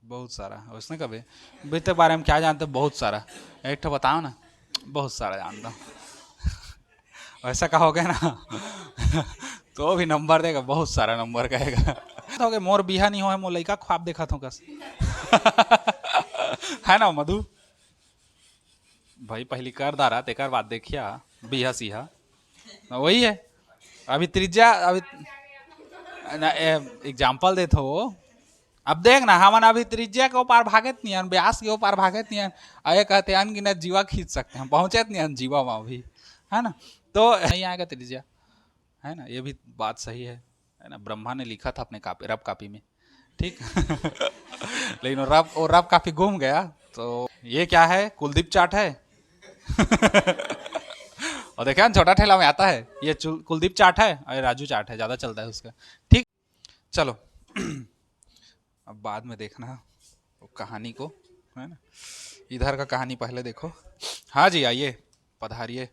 बहुत सारा। उसने कभी वित्त के बारे में क्या जानते हो? बहुत सारा। एक ठो बताओ ना। बहुत सारा जानता हूँ। वैसा कहोगे ना तो भी नंबर देगा, बहुत सारा नंबर कहेगा। हो गए मोर बिहा नहीं हो है, मोर लइका ख्वाब देखा था कस। है ना मधु? भाई पहली कर दारा तेकर बाद देखिया बिहा सिहा वही है। अभी त्रिज्या अभी एग्जाम्पल देते हो। अब देख ना हमन अभी त्रिज्या के ऊपर भागत नहीं हन, ब्यास के ऊपर भागत नहीं हन। अरे कहते हैं अनगिनत जीवा खींच सकते हैं, पहुंचे नहीं हन जीवा वहां भी। है ना? तो नहीं आएगा त्रिज्या। है ना? ये भी बात सही है ना? ब्रह्मा ने लिखा था अपने कापी, रब कापी में। ठीक। लेकिन वो रब काफी घूम गया। तो ये क्या है? कुलदीप चाट है। और देखा ना छोटा ठेला में आता है ये कुलदीप चाट है और राजू चाट है, ज्यादा चलता है उसका। ठीक। चलो। अब बाद में देखना वो कहानी को। है ना? इधर का कहानी पहले देखो। हाँ जी, आइए, पधारिए।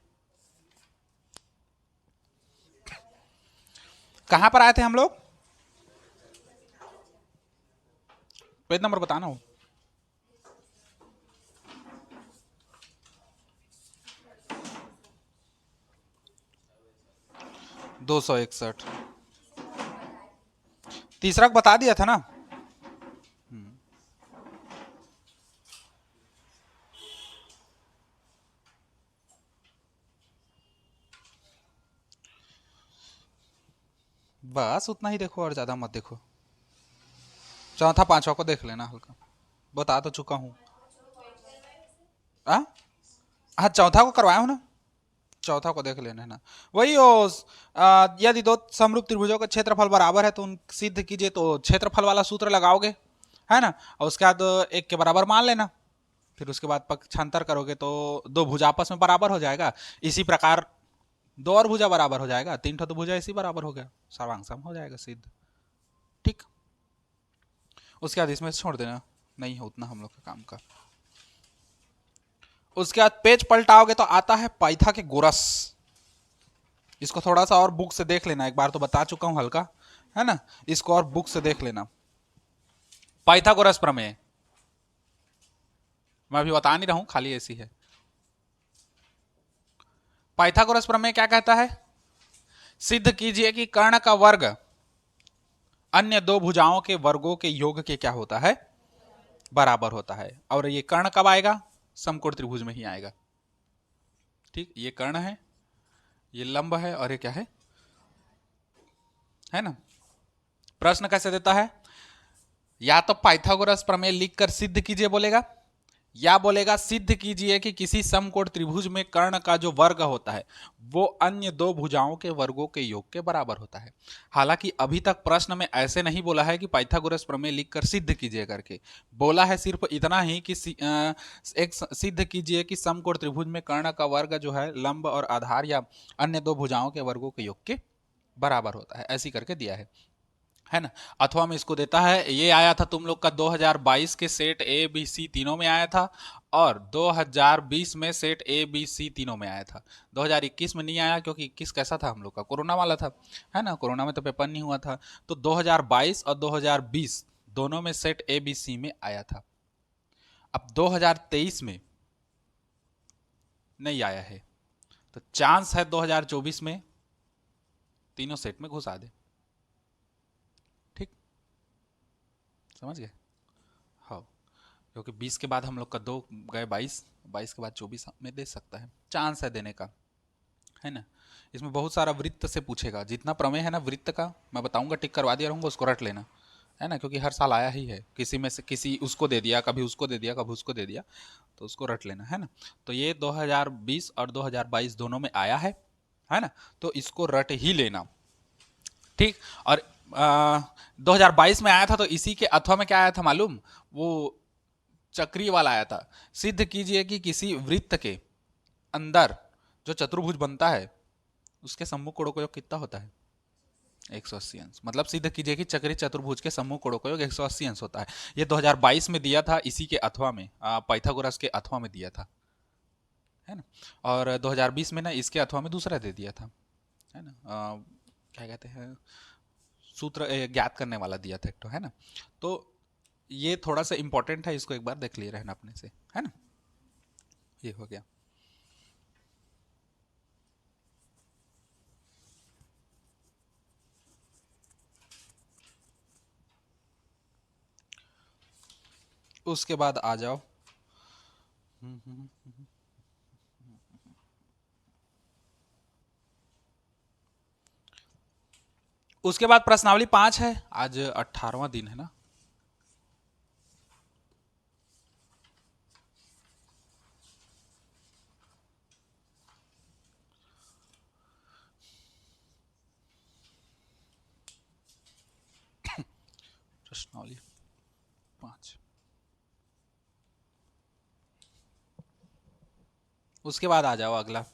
कहाँ पर आए थे हम लोग? पेज नंबर बताना हो। 261। तीसरा को बता दिया था ना। बस उतना ही देखो और ज्यादा मत देखो। चौथा पांचवा को देख लेना हल्का। बता तो चुका हूँ। हाँ। हाँ, चौथा को करवाया हूँ ना। चौथा को देख लेना है ना। वही हो। यदि दो समरूप त्रिभुजों का क्षेत्रफल बराबर है तो उन सिद्ध कीजिए, तो क्षेत्रफल वाला सूत्र लगाओगे। है ना? और उसके बाद एक के बराबर मान लेना। फिर उसके बाद पक्षांतर करोगे तो दो भुजा आपस में बराबर हो जाएगा। इसी प्रकार दो और भुजा बराबर हो जाएगा, तीन ठो तो भुजा इसी बराबर हो गया, सर्वांग सम हो जाएगा सिद्ध। ठीक। उसके बाद इसमें छोड़ देना, नहीं है उतना हम लोग का काम का। उसके बाद पेज पलटाओगे तो आता है पाइथा के गोरस। इसको थोड़ा सा और बुक से देख लेना, एक बार तो बता चुका हूं हल्का। है ना? इसको और बुक से देख लेना। पाइथागोरस प्रमेय मैं अभी बता नहीं रहा हूं, खाली ऐसी है। पाइथागोरस प्रमेय क्या कहता है? सिद्ध कीजिए कि कर्ण का वर्ग अन्य दो भुजाओं के वर्गों के योग के क्या होता है? बराबर होता है। और ये कर्ण कब आएगा? समकोण त्रिभुज में ही आएगा। ठीक, ये कर्ण है, ये लंब है, और ये क्या है ना? प्रश्न कैसे देता है? या तो पाइथागोरस प्रमेय लिखकर सिद्ध कीजिए बोलेगा, या बोलेगा सिद्ध कीजिए कि किसी समकोण त्रिभुज में कर्ण का जो वर्ग होता है वो अन्य दो भुजाओं के वर्गों के योग के बराबर होता है। हालांकि अभी तक प्रश्न में ऐसे नहीं बोला है कि पाइथागोरस प्रमेय लिखकर सिद्ध कीजिए करके। बोला है सिर्फ इतना ही कि एक सिद्ध कीजिए कि समकोण त्रिभुज में कर्ण का वर्ग जो है लंब और आधार या अन्य दो भुजाओं के वर्गों के योग के बराबर होता है, ऐसी करके दिया है ना? अथवा में इसको देता है, ये आया था तुम लोग का 2022 के सेट ए बी सी तीनों में आया था, और 2020 में सेट ए बी सी तीनों में आया था। 2021 में नहीं आया क्योंकि 21 कैसा था हम लोग का? कोरोना वाला था। है ना? कोरोना में तो पेपर नहीं हुआ था। तो 2022 और 2020 दोनों में सेट ए बी सी में आया था। अब 2023 में नहीं आया है, तो चांस है 2024 में तीनों सेट में घुसा दे। ठीक, समझ गए? हाँ। क्योंकि 20 के बाद हम लोग का दो गए 22, 22 के बाद 24 में दे सकता है, चांस है देने का। है ना? इसमें बहुत सारा वृत्त से पूछेगा, जितना प्रमेय है ना वृत्त का मैं बताऊंगा, टिक करवा दिया रहूंगा, उसको रट लेना। है ना? क्योंकि हर साल आया ही है, किसी में से किसी उसको दे दिया, कभी उसको दे दिया, कभी उसको दे दिया, तो उसको रट लेना। है ना? तो ये 2020 और 2022 दोनों में आया है ना? तो इसको रट ही लेना। ठीक। और 2022 में आया था तो इसी के अथवा में क्या आया था मालूम? वो चक्रीय वाला आया था। सिद्ध कीजिए कि किसी वृत्त के अंदर जो चतुर्भुज बनता है उसके सम्मुख कोणों का योग कितना होता है? 180 अंश। मतलब सिद्ध कीजिए कि चक्रीय चतुर्भुज के सम्मुख कोणों का योग 180 अंश होता है। ये 2022 में दिया था, इसी के अथवा में, पाइथागोरस के अथवा में दिया था। है ना? और 2020 में ना इसके अथवा में दूसरा दे दिया था। है ना? क्या कहते हैं, सूत्र ज्ञात करने वाला दिया था एक तो। है ना? तो ये थोड़ा सा इंपॉर्टेंट है, इसको एक बार देख लिए रहना अपने से, है ना। ये हो गया। उसके बाद आ जाओ, उसके बाद प्रश्नावली 5 है। आज 18वां दिन है ना। प्रश्नावली 5, उसके बाद आ जाओ अगला।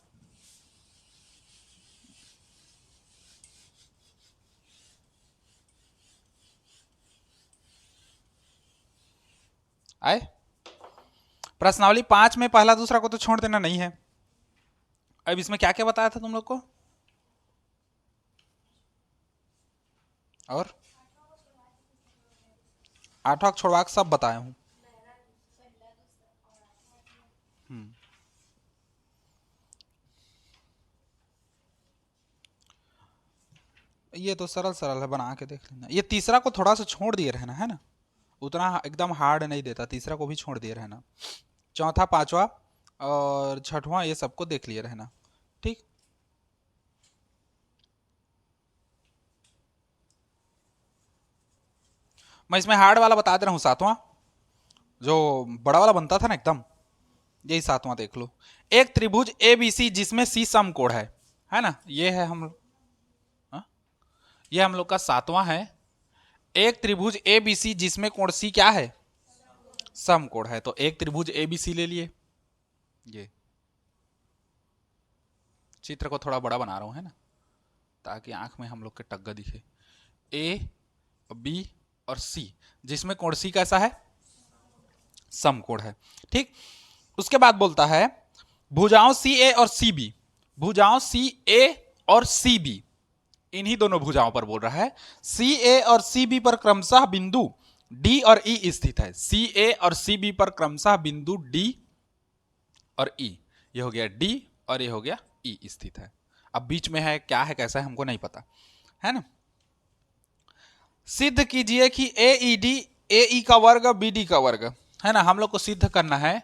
आए, प्रश्नावली 5 में पहला दूसरा को तो छोड़ देना नहीं है। अब इसमें क्या क्या बताया था तुम लोग को, और 8वां छोड़वा के सब बताया हूं। ये तो सरल सरल है, बना के देख लेना। ये तीसरा को थोड़ा सा छोड़ दिए रहना, है ना, उतना एकदम हार्ड नहीं देता, तीसरा को भी छोड़ दिए रहना। चौथा, पांचवा और छठवां ये सबको देख लिए रहना, ठीक। मैं इसमें हार्ड वाला बता दे रहा हूँ, 7वां जो बड़ा वाला बनता था ना एकदम, यही 7वां देख लो। एक त्रिभुज ए बी सी जिसमें सी समकोण है ना, ये है हम लोग, हाँ? ये हम लोग का 7वां है। एक त्रिभुज ए बी सी जिसमें कोण सी क्या है, समकोण है। तो एक त्रिभुज ए बी सी ले लिए, ये चित्र को थोड़ा बड़ा बना रहा हूं, है ना, ताकि आंख में हम लोग के टग्गा दिखे। ए, बी और सी जिसमें कोण सी कैसा है, समकोण है, ठीक। उसके बाद बोलता है भुजाओं सी ए और सी बी, भुजाओं सी ए और सी बी, इन्हीं दोनों भुजाओं पर बोल रहा है। सी ए और सी बी पर क्रमशः बिंदु डी और ई स्थित है। सी ए और सी बी पर क्रमशः बिंदु डी और ई, ये हो गया डी और ये हो गया ई स्थित है। अब बीच में है क्या है कैसा है हमको नहीं पता, है ना। सिद्ध कीजिए कि ए ई डी, ए ई का वर्ग बी डी का वर्ग, है ना, हम लोग को सिद्ध करना है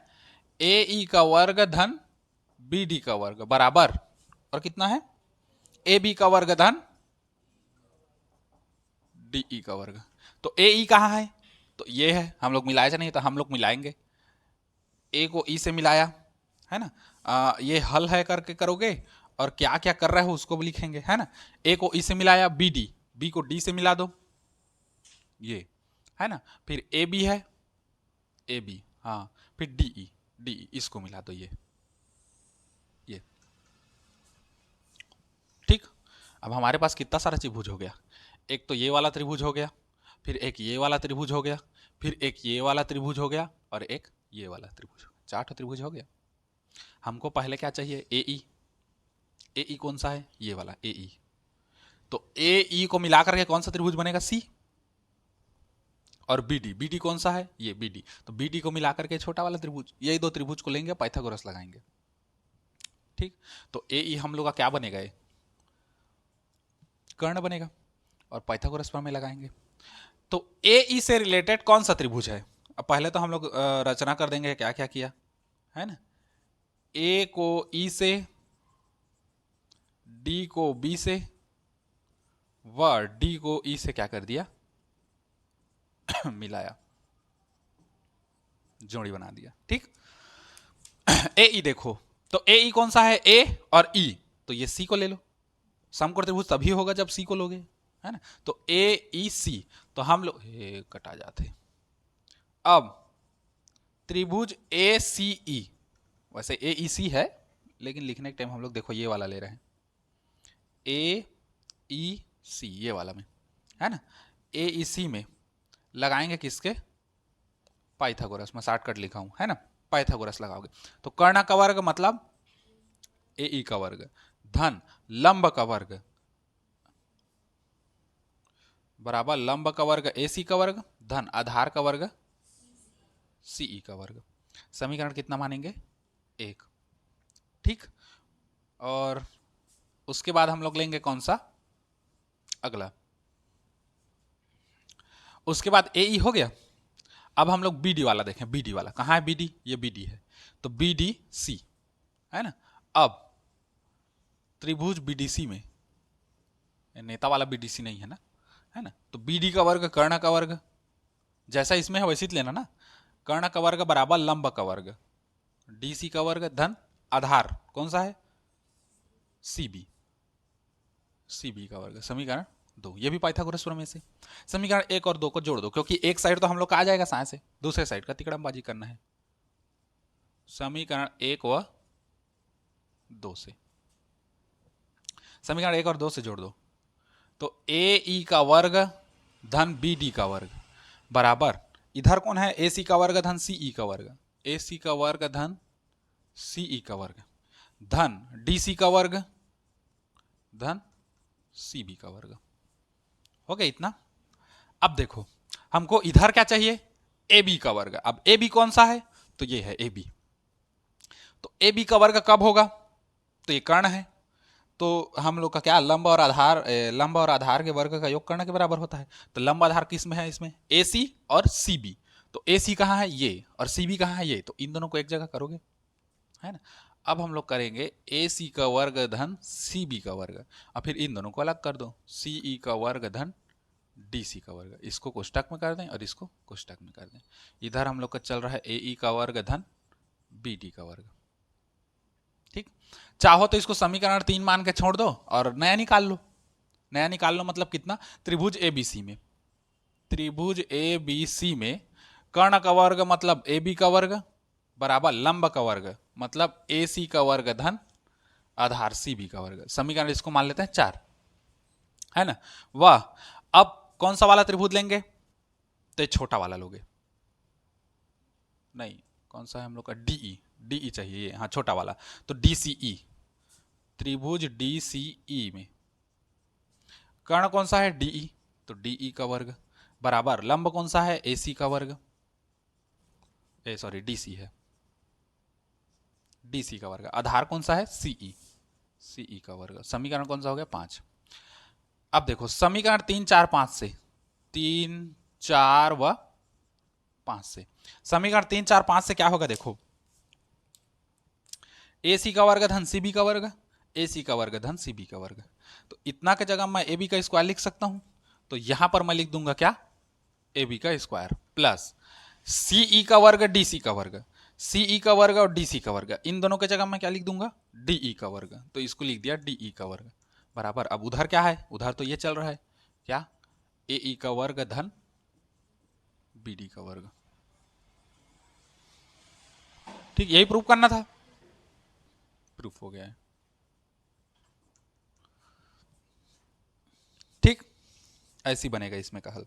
ए ई का वर्ग धन बी डी का वर्ग बराबर, और कितना है, ए बी का वर्ग धन डी ई का वर्ग। तो ए ई कहाँ है, तो ये है, हम लोग मिलाए नहीं, तो हम लोग मिलाएंगे। ए को ई से मिलाया, है ना, ये हल है करके करोगे, और क्या क्या कर रहे हो उसको भी लिखेंगे, है ना। ए को ई से मिलाया, बी डी, बी को डी से मिला दो, ये है ना। फिर ए बी है, ए बी, हाँ, फिर डी ई, डी ई इसको मिला दो, ये ठीक। अब हमारे पास कितना सारा त्रिभुज हो गया, एक तो ये वाला त्रिभुज हो गया, फिर एक ये वाला त्रिभुज हो गया, फिर एक ये वाला त्रिभुज हो गया, और एक ये वाला त्रिभुज, 4 त्रिभुज हो गया। हमको पहले क्या चाहिए, ए ई, ए ई कौन सा है, ये वाला ए ई। तो ए ई को मिलाकर के कौन सा त्रिभुज बनेगा, सी, और बी डी, बी डी कौन सा है, ये बी डी, तो बी डी को मिलाकर के छोटा वाला त्रिभुज, यही दो त्रिभुज को लेंगे, पाइथागोरस लगाएंगे, ठीक। तो ए ई हम लोग का क्या बनेगा, ये कर्ण बनेगा, और पाइथागोरस पर में लगाएंगे। तो ए ई से रिलेटेड कौन सा त्रिभुज है, अब पहले तो हम लोग रचना कर देंगे क्या क्या किया, है ना। ए को ई से, डी को बी से, व डी को ई से क्या कर दिया मिलाया, जोड़ी बना दिया, ठीक। ए ई देखो, तो ए ई कौन सा है, ए और ई, तो ये सी को ले लो, समकोण त्रिभुज तभी होगा जब सी को लोगे, है ना। तो ए ई सी, तो हम लोग कटा जाते। अब त्रिभुज ए सी ई, वैसे ए ई सी है, लेकिन लिखने के टाइम हम लोग देखो ये वाला ले रहे हैं, ए ई सी, ये वाला में, है ना। ए ई सी में लगाएंगे किसके, पाइथागोरस, मैं शॉर्टकट लिखा हूं, है ना, पाइथागोरस लगाओगे। तो कर्ण का वर्ग मतलब ए ई का वर्ग धन लंब का वर्ग बराबर लंब का वर्ग ए सी का वर्ग धन आधार का वर्ग सीई का वर्ग। समीकरण कितना मानेंगे? 1। ठीक, और उसके बाद हम लोग लेंगे कौन सा? अगला। उसके बाद ए हो गया। अब हम लोग बीडी वाला देखें। बीडी वाला कहाँ है? बीडी, ये बीडी है, तो बीडी सी है ना। अब त्रिभुज बीडीसी में, नेता वाला बीडीसी नहीं है ना, है ना, तो बीडी का वर्ग कर्ण का वर्ग, जैसा इसमें है वैसे ही लेना ना। कर्ण का वर्ग बराबर लंब का वर्ग, डीसी का वर्ग धन आधार कौन सा है? सीबी, सीबी का वर्ग। समीकरण 2, ये भी पाइथागोरस प्रमेय से। समीकरण 1 और 2 को जोड़ दो, क्योंकि एक साइड तो हम लोग का आ जाएगा साए से, दूसरे साइड का तिकड़मबाजी करना है। समीकरण 1 व 2 से, समीकरण 1 और 2 से जोड़ दो, तो ए ई का वर्ग धन बी डी का वर्ग बराबर, इधर कौन है? ए सी का वर्ग धन सी ई का वर्ग, ए सी का वर्ग धन सी ई का वर्ग धन डी सी का वर्ग धन सी बी का वर्ग। हो गया इतना। अब देखो हमको इधर क्या चाहिए? ए बी का वर्ग। अब ए बी कौन सा है? तो ये है ए बी। तो ए बी का वर्ग कब होगा? तो ये कर्ण है, तो हम लोग का क्या, लंब और आधार, लंब और आधार के वर्ग का योग कर्ण के बराबर होता है। तो लंब आधार किस में है? इसमें ए सी और सी बी। तो ए सी कहाँ है? ये, और सी बी कहाँ है? ये, तो इन दोनों को एक जगह करोगे, है ना। अब हम लोग करेंगे ए सी का वर्ग धन सी बी का वर्ग, और फिर इन दोनों को अलग कर दो, सी ई का वर्ग धन डी सी का वर्ग। इसको कोष्टक में कर दें और इसको कोष्टक में कर दें। इधर हम लोग का चल रहा है ए ई का वर्ग धन बी डी का वर्ग। ठीक, चाहो तो इसको समीकरण 3 मान के छोड़ दो और नया निकाल लो। नया निकाल लो मतलब कितना? त्रिभुज ए बी सी में, त्रिभुज ए बी सी में कर्ण का वर्ग मतलब ए बी का वर्ग बराबर लंब का वर्ग मतलब ए सी का वर्ग धन आधार सी बी का वर्ग। समीकरण इसको मान लेते हैं 4, है ना। वाह, अब कौन सा वाला त्रिभुज लेंगे? तो छोटा वाला लोगे। नहीं, कौन सा है हम लोग का? डीई, डीई चाहिए ये, हाँ छोटा वाला। तो डीसीई, त्रिभुज डीसीई में कर्ण कौन सा है? डीई, तो डीई का वर्ग बराबर लंब कौन सा है? एसी का वर्ग, सॉरी डीसी है, डीसी का वर्ग। आधार कौन सा है? सीई, सीई का वर्ग। समीकरण कौन सा हो गया? 5। अब देखो समीकरण 3, 4, 5 से, 3, 4 व 5 से, समीकरण 3, 4, 5 से क्या होगा? देखो ए सी का वर्ग धन सी बी का वर्ग, ए सी का वर्ग धन सी बी का वर्ग। तो इतना के जगह मैं ए बी का स्क्वायर लिख सकता हूं, तो यहां पर मैं लिख दूंगा क्या? ए बी का स्क्वायर प्लस सीई का वर्ग डी सी का वर्ग, सीई का वर्ग और डी सी का वर्ग, इन दोनों के जगह मैं क्या लिख दूंगा? डीई का वर्ग, तो इसको लिख दिया डीई का वर्ग बराबर। अब उधर क्या है? उधर तो ये चल रहा है क्या? ए ई का वर्ग धन बी डी का वर्ग। ठीक, यही प्रूफ करना था, प्रूफ हो गया है। ठीक, ऐसी बनेगा इसमें का हल।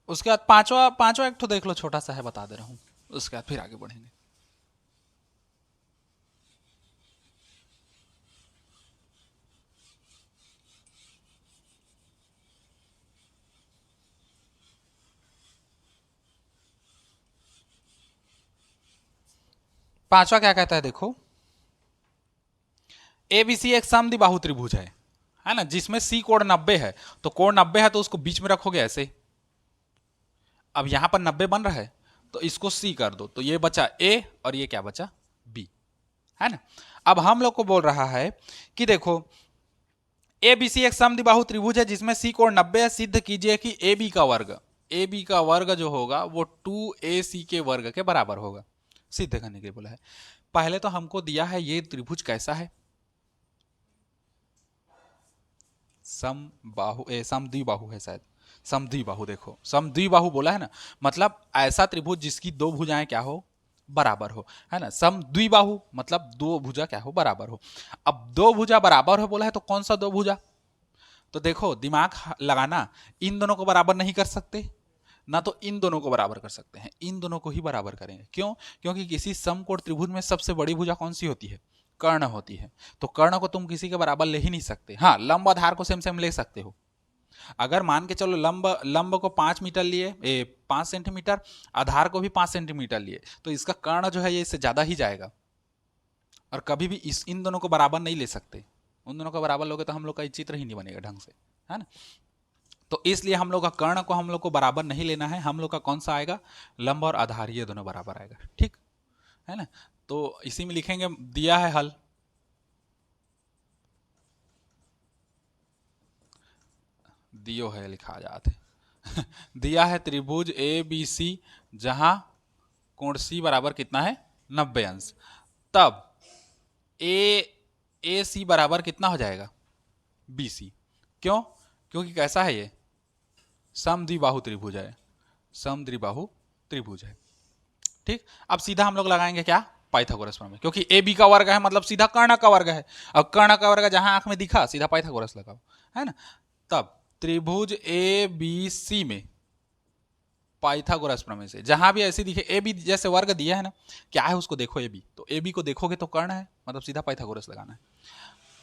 उसके बाद पांचवा, पांचवा एक तो देख लो, छोटा सा है, बता दे रहा हूं, उसके बाद फिर आगे बढ़ेंगे। पांचवा क्या कहता है? देखो एबीसी एक समद्विबाहु त्रिभुज है ना, जिसमें सी कोण 90 है। तो कोण 90 है तो उसको बीच में रखोगे ऐसे। अब यहां पर 90 बन रहा है तो इसको सी कर दो, तो ये बचा ए और ये क्या बचा? बी, है ना। अब हम लोग को बोल रहा है कि देखो एबीसी एक समद्विबाहु त्रिभुज है जिसमें सी कोण 90 है। सिद्ध कीजिए कि ए बी का वर्ग, ए बी का वर्ग जो होगा वो 2AC के वर्ग के बराबर होगा। सिद्ध करने के लिए बोला है। पहले तो हमको दिया है ये त्रिभुज कैसा है, समद्विबाहु है शायद, समद्विबाहु। देखो समद्विबाहु बोला है ना, मतलब ऐसा त्रिभुज जिसकी दो भुजाएं क्या हो, बराबर हो, है ना। समद्विबाहु मतलब दो भुजा क्या हो, बराबर हो। अब दो भुजा बराबर हो बोला है तो कौन सा दो भुजा, तो देखो दिमाग लगाना, इन दोनों को बराबर नहीं कर सकते ना, तो इन दोनों को बराबर कर सकते हैं, इन दोनों को ही बराबर करेंगे। क्यों? क्योंकि किसी समकोण त्रिभुज में सबसे बड़ी भुजा कौन सी होती है, कर्ण होती है। तो कर्ण को तुम किसी के बराबर ले ही नहीं सकते। हाँ, लंब आधार को सेम सेम ले सकते हो। अगर मान के चलो लंब लंब को 5 मीटर लिए, 5 सेंटीमीटर, आधार को भी 5 सेंटीमीटर लिए, तो इसका कर्ण जो है ये इससे ज्यादा ही जाएगा। और कभी भी इन दोनों को बराबर नहीं ले सकते। उन दोनों को बराबर लोगे तो हम लोग का चित्र ही नहीं बनेगा ढंग से, है ना। तो इसलिए हम लोग का कर्ण को हम लोग को बराबर नहीं लेना है। हम लोग का कौन सा आएगा, लंब और आधार, ये दोनों बराबर आएगा, ठीक है ना। तो इसी में लिखेंगे, दिया है हल, दियो है लिखा जाते दिया है त्रिभुज ए बी सी, जहां कोण सी बराबर कितना है, 90 अंश। तब ए सी बराबर कितना हो जाएगा, बी सी। क्यों? क्योंकि कैसा है ये, समद्विबाहु त्रिभुज है, समद्विबाहु त्रिभुज है, ठीक। अब सीधा हम लोग लगाएंगे क्या, पाइथागोरस प्रमेय, क्योंकि ए बी का वर्ग है मतलब सीधा कर्ण का वर्ग है। अब कर्ण का वर्ग जहां आंख में दिखा सीधा पाइथागोरस लगाओ, है ना। तब त्रिभुज ए बी सी में पाइथागोरस प्रमेय से जहां भी ऐसी दिखे, ए बी जैसे वर्ग दिया है ना, क्या है उसको देखो, ए बी, तो ए बी को देखोगे तो कर्ण है, मतलब सीधा पाइथागोरस लगाना है।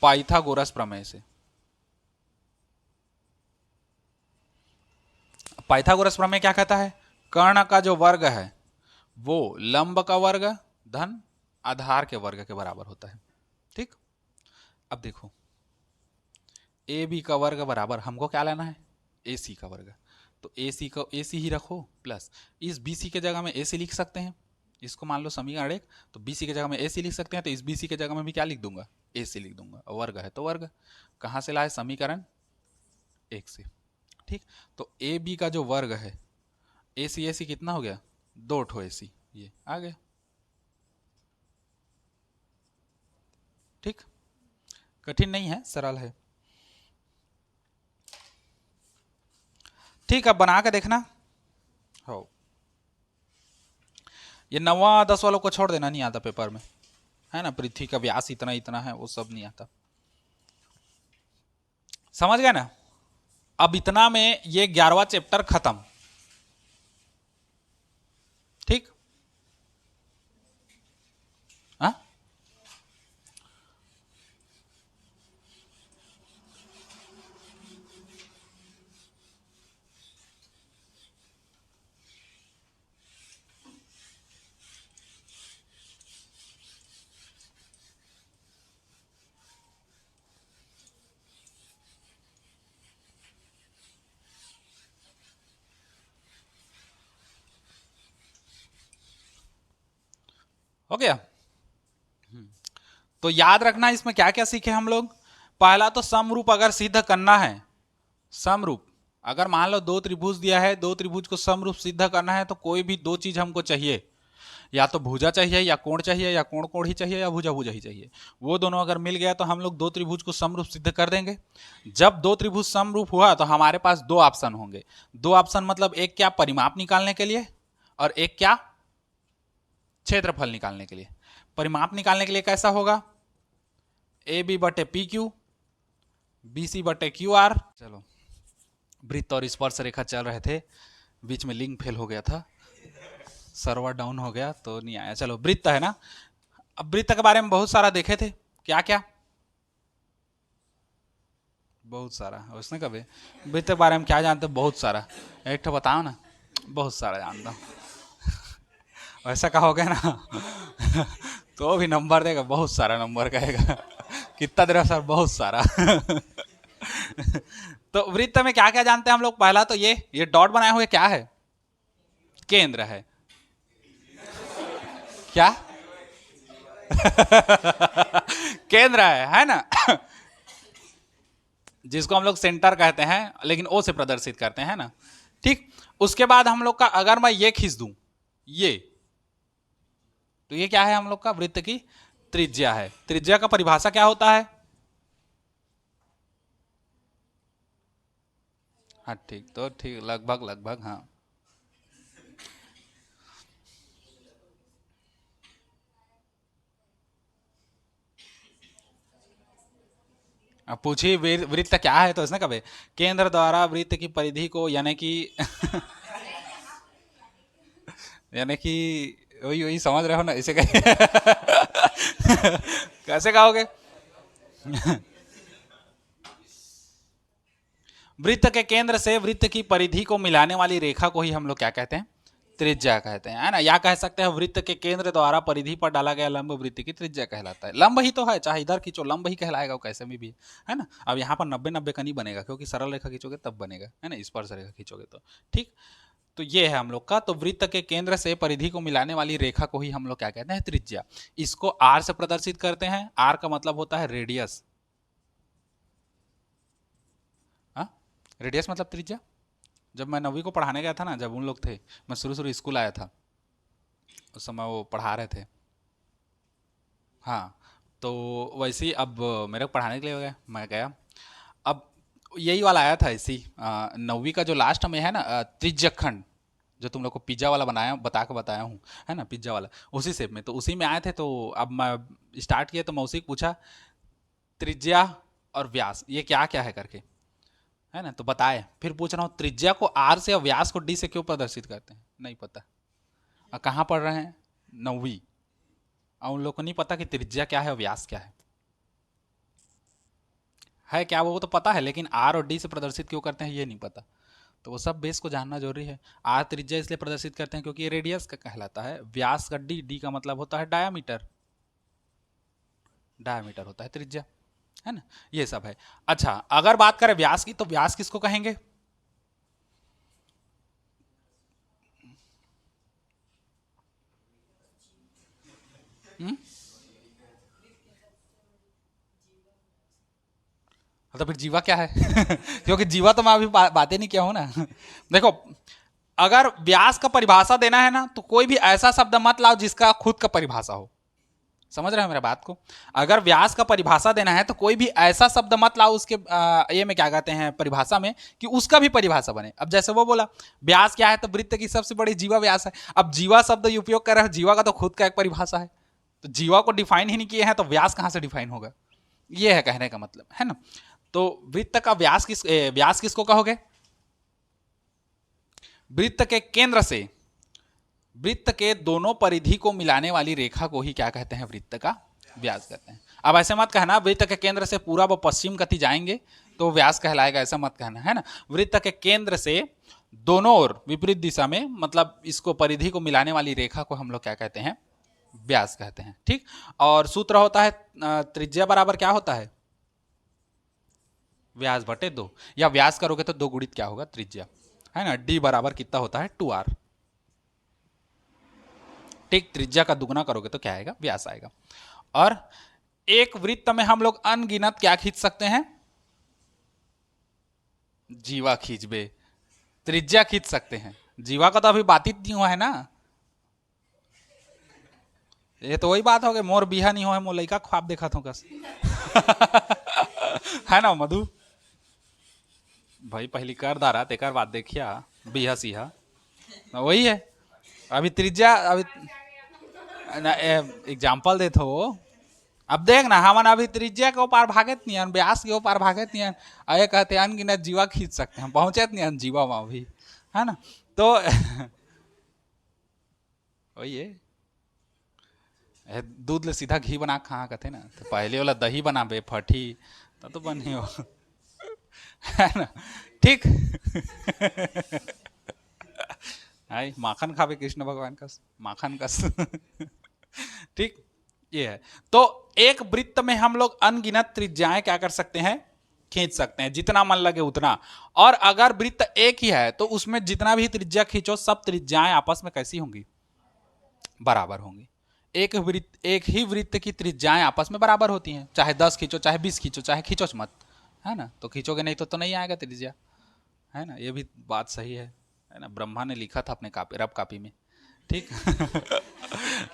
पाइथागोरस प्रमेय से, पाइथागोरस प्रमेय क्या कहता है, कर्ण का जो वर्ग है वो लंब का वर्ग धन आधार के वर्ग के बराबर होता है, ठीक। अब देखो ए बी का वर्ग बराबर हमको क्या लेना है, ए सी का वर्ग। तो ए सी को ए सी ही रखो, प्लस इस बी सी के जगह में ए सी लिख सकते हैं। इसको मान लो समीकरण 1, तो बी सी के जगह में ए सी लिख सकते हैं, तो इस बी सी के जगह में भी क्या लिख दूंगा, ए सी लिख दूंगा। वर्ग है तो वर्ग, कहाँ से लाए, समीकरण 1 से, ठीक। तो ए बी का जो वर्ग है, ए सी कितना हो गया, 2 ठो ए सी, ये आ गया, ठीक। कठिन नहीं है, सरल है, ठीक। अब बना के देखना हो। ये 9वां 10 वालों को छोड़ देना, नहीं आता पेपर में, है ना। पृथ्वी का व्यास इतना इतना है, वो सब नहीं आता, समझ गए ना। अब इतना में ये 11वां चैप्टर खत्म, ठीक। हाँ, हो गया। तो याद रखना इसमें क्या क्या सीखे हम लोग। पहला तो समरूप अगर सिद्ध करना है, समरूप अगर मान लो दो त्रिभुज दिया है, दो त्रिभुज को समरूप सिद्ध करना है तो कोई भी दो चीज हमको चाहिए, या तो भुजा चाहिए या कोण चाहिए, या कोण कोण ही चाहिए या भुजा भुजा ही चाहिए। वो दोनों अगर मिल गया तो हम लोग दो त्रिभुज को समरूप सिद्ध कर देंगे। जब दो त्रिभुज समरूप हुआ तो हमारे पास दो ऑप्शन होंगे। दो ऑप्शन मतलब एक क्या, परिमाप निकालने के लिए, और एक क्या, क्षेत्रफल निकालने के लिए। परिमाप निकालने के लिए कैसा होगा, ए बी बटे पी क्यू, बी सी बटे क्यू आर। चलो, वृत्त और स्पर्श रेखा चल रहे थे, बीच में लिंक फेल हो गया था, सर्वर डाउन हो गया तो नहीं आया। चलो, वृत्त है ना। अब वृत्त के बारे में बहुत सारा देखे थे, क्या क्या, बहुत सारा। उसने कभी वृत्त के बारे में क्या जानते, बहुत सारा, एक तो बताओ ना। बहुत सारा जानता हूँ वैसा कहोगे ना तो भी नंबर देगा, बहुत सारा नंबर कहेगा कितना देर सर, बहुत सारा तो वृत्त में क्या क्या जानते हैं हम लोग। पहला तो ये डॉट बनाए हुए क्या है, केंद्र है, क्या केंद्र है ना जिसको हम लोग सेंटर कहते हैं, लेकिन ओ से प्रदर्शित करते हैं ना, ठीक। उसके बाद हम लोग का, अगर मैं ये खींच दूं ये, तो ये क्या है हम लोग का, वृत्त की त्रिज्या है। त्रिज्या का परिभाषा क्या होता है, हाँ ठीक, तो ठीक, लगभग लगभग, हाँ। अब पूछिए वृत्त क्या है, तो इसने कभी केंद्र द्वारा वृत्त की परिधि को, यानी कि यानी कि वही वही समझ रहे हो ना, इसे कहे कैसे कहोगे? वृत्त के केंद्र से वृत्त की परिधि को मिलाने वाली रेखा को ही हम लोग क्या कहते हैं? त्रिज्या कहते हैं, है ना। या कह सकते हैं वृत्त के केंद्र द्वारा परिधि पर डाला गया लंब वृत्त की त्रिज्या कहलाता है। लंब ही तो है, चाहे इधर खींचो लंब ही कहलाएगा, वो कैसे में भी, है ना। अब यहाँ पर 90-90 का नहीं बनेगा, क्योंकि सरल रेखा खींचोगे तब बनेगा, है ना, स्पर्श रेखा खींचोगे तो। ठीक, तो ये है हम लोग का। तो वृत्त के केंद्र से परिधि को मिलाने वाली रेखा को ही हम लोग क्या कहते हैं? त्रिज्या। इसको आर से प्रदर्शित करते हैं। आर का मतलब होता है रेडियस। हाँ, रेडियस मतलब त्रिज्या। जब मैं 9वीं को पढ़ाने गया था ना, जब उन लोग थे, मैं शुरू शुरू स्कूल आया था, उस समय वो पढ़ा रहे थे। हाँ, तो वैसे ही अब मेरे को पढ़ाने के लिए हो गया, मैं गया। अब यही वाला आया था इसी 9वीं का जो लास्ट में है ना, त्रिज्यक खंड, जो तुम लोग को पिज्जा वाला बनाया बताया हूँ, है ना, पिज्जा वाला, उसी शेप में, तो उसी में आए थे। तो अब मैं स्टार्ट किया तो मैं उसी को पूछा, त्रिज्या और व्यास ये क्या क्या है करके, है ना, तो बताए। फिर पूछ रहा हूँ त्रिज्या को आर से और व्यास को डी से क्यों प्रदर्शित करते हैं, नहीं पता। और कहाँ पढ़ रहे हैं? 9वीं। और उन लोग को नहीं पता कि त्रिज्या क्या है और व्यास क्या है क्या, वो तो पता है, लेकिन आर और डी से प्रदर्शित क्यों करते हैं ये नहीं पता। तो वो सब बेस को जानना जरूरी है। आर त्रिज्या इसलिए प्रदर्शित करते हैं क्योंकि ये रेडियस का कहलाता है। व्यास का डी, डी का मतलब होता है डायामीटर, डायामीटर होता है त्रिज्या, है ना। ये सब है। अच्छा, अगर बात करें व्यास की, तो व्यास किसको कहेंगे? हम्म? तो फिर जीवा क्या है? क्योंकि जीवा तो मैं अभी बातें नहीं किया हूं ना। देखो, अगर व्यास का परिभाषा देना है ना, तो कोई भी ऐसा शब्द मत लाओ जिसका खुद का परिभाषा हो। समझ रहे हो मेरा बात को? अगर व्यास का परिभाषा देना है तो कोई भी ऐसा शब्द मत लाओ उसके ये में क्या कहते हैं परिभाषा में, कि उसका भी परिभाषा बने। अब जैसे वो बोला व्यास क्या है, तो वृत्त की सबसे बड़ी जीवा व्यास है। अब जीवा शब्द उपयोग कर रहे हो, जीवा का तो खुद का एक परिभाषा है, तो जीवा को डिफाइन ही नहीं किए हैं, तो व्यास कहां से डिफाइन होगा? ये है कहने का मतलब, है ना। तो वृत्त का व्यास किसको कहोगे? वृत्त के केंद्र से वृत्त के दोनों परिधि को मिलाने वाली रेखा को ही क्या कहते हैं? वृत्त का व्यास कहते हैं। अब ऐसे मत कहना वृत्त के केंद्र से पूरा व पश्चिम गति जाएंगे तो व्यास कहलाएगा, ऐसा मत कहना, है ना। वृत्त के केंद्र से दोनों ओर विपरीत दिशा में, मतलब इसको परिधि को मिलाने वाली रेखा को हम लोग क्या कहते हैं? व्यास कहते हैं। ठीक, और सूत्र होता है त्रिज्या बराबर क्या होता है? व्यास बटे 2, या व्यास करोगे तो 2 गुणित क्या होगा? त्रिज्या, है ना। डी बराबर कितना होता है? 2r। ठीक, त्रिज्या का दुगना करोगे तो क्या आएगा? व्यास आएगा। और एक वृत्त में हम लोग अनगिनत क्या खींच सकते हैं? जीवा खींच बे, त्रिज्या खींच सकते हैं। जीवा का तो अभी बात ही नहीं हुआ है ना। ये तो वही बात हो गई, मोर बिहा नहीं हो, मोर लड़का ख्वाब देखा था कस। है ना मधु भाई, पहली कर दारा तेकर बाद देखिया बिहा सिहा, वही है। अभी त्रिज्या, अभी एग्जाम्पल देते हो। अब देख ना, हमन अभी त्रिज्या के ऊपर भागत नहीं, व्यास के ऊपर भागत नहीं, अरे कहते अनगिनत जीवा खींच सकते हैं, पहुंचे नहीं जीवा वहां भी, है ना। तो वही है। दूध ले सीधा घी बना खा कहते ना, तो पहले वाला दही बना बे फटी, तो बनी हो। है ना। ठीक। आई माखन खावे कृष्ण भगवान का, माखन का। ठीक, ये है। तो एक वृत्त में हम लोग अनगिनत त्रिज्याएं क्या कर सकते हैं? खींच सकते हैं, जितना मन लगे उतना। और अगर वृत्त एक ही है तो उसमें जितना भी त्रिज्या खींचो, सब त्रिज्याएं आपस में कैसी होंगी? बराबर होंगी। एक ही वृत्त की त्रिज्याएं आपस में बराबर होती हैं, चाहे 10 खींचो, चाहे 20 खींचो, चाहे खींचो मत, है ना। तो खींचोगे नहीं तो नहीं आएगा त्रिज्या, है ना। ये भी बात सही है ना। ब्रह्मा ने लिखा था अपने कापी, रब कापी में, ठीक।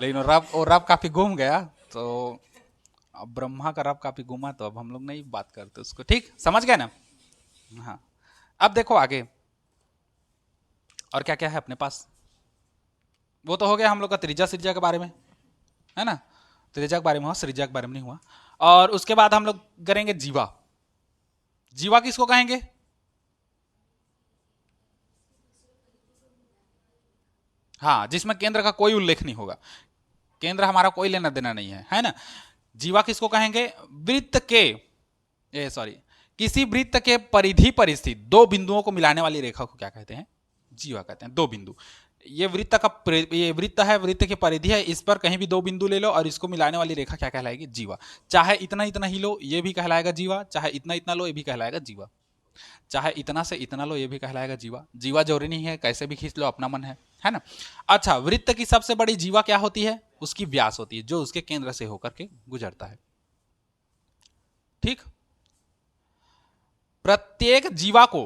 लेकिन वो रब काफी घूम गया, तो अब ब्रह्मा का रब काफी घूमा, तो अब हम लोग नहीं बात करते उसको। ठीक, समझ गए ना? हाँ, अब देखो आगे और क्या क्या है अपने पास। वो तो हो गया हम लोग का त्रिज्या त्रिज्या के बारे में, है ना, त्रिज्या के बारे में हुआ, त्रिज्या के बारे में नहीं हुआ। और उसके बाद हम लोग करेंगे जीवा। जीवा किसको कहेंगे? हाँ, जिसमें केंद्र का कोई उल्लेख नहीं होगा, केंद्र हमारा कोई लेना देना नहीं है ना। जीवा किसको कहेंगे? वृत्त के सॉरी किसी वृत्त के परिधि पर स्थित दो बिंदुओं को मिलाने वाली रेखा को क्या कहते हैं? जीवा कहते हैं। दो बिंदु, ये वृत्त का ये वृत्त है, वृत्त की परिधि है, इस पर कहीं भी दो बिंदु ले लो और इसको मिलाने वाली रेखा क्या कहलाएगी? जीवा। चाहे इतना इतना ही लो ये भी कहलाएगा जीवा, चाहे इतना इतना लो ये भी कहलाएगा जीवा, चाहे इतना से इतना लो ये भी कहलाएगा जीवा। जीवा जरूरी नहीं है, कैसे भी खींच लो, अपना मन है ना। अच्छा, वृत्त की सबसे बड़ी जीवा क्या होती है? उसकी व्यास होती है, जो उसके केंद्र से होकर के गुजरता है। ठीक, प्रत्येक जीवा को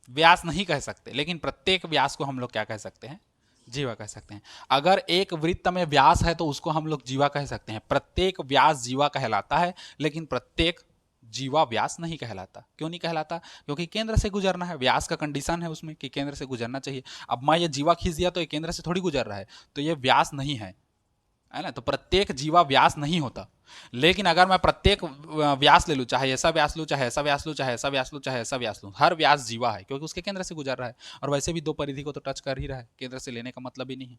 व्यास नहीं कह सकते, लेकिन प्रत्येक व्यास को हम लोग क्या कह सकते हैं? जीवा कह सकते हैं। अगर एक वृत्त में व्यास है तो उसको हम लोग जीवा कह सकते हैं। प्रत्येक व्यास जीवा कहलाता है, लेकिन प्रत्येक जीवा व्यास नहीं कहलाता। क्यों नहीं कहलाता? क्योंकि केंद्र से गुजरना है, व्यास का कंडीशन है उसमें कि केंद्र से गुजरना चाहिए। अब मैं ये जीवा खींच दिया तो ये केंद्र से थोड़ी गुजर रहा है, तो ये व्यास नहीं है ना। तो प्रत्येक जीवा व्यास नहीं होता। लेकिन अगर मैं प्रत्येक व्यास ले लूँ, चाहे ऐसा व्यास लूँ, चाहे ऐसा व्यास लूँ, चाहे ऐसा व्यास लूँ, चाहे ऐसा व्यास लूँ, हर व्यास जीवा है, क्योंकि उसके केंद्र से गुजर रहा है। और वैसे भी दो परिधि को तो टच कर ही रहा है, केंद्र से लेने का मतलब ही नहीं है।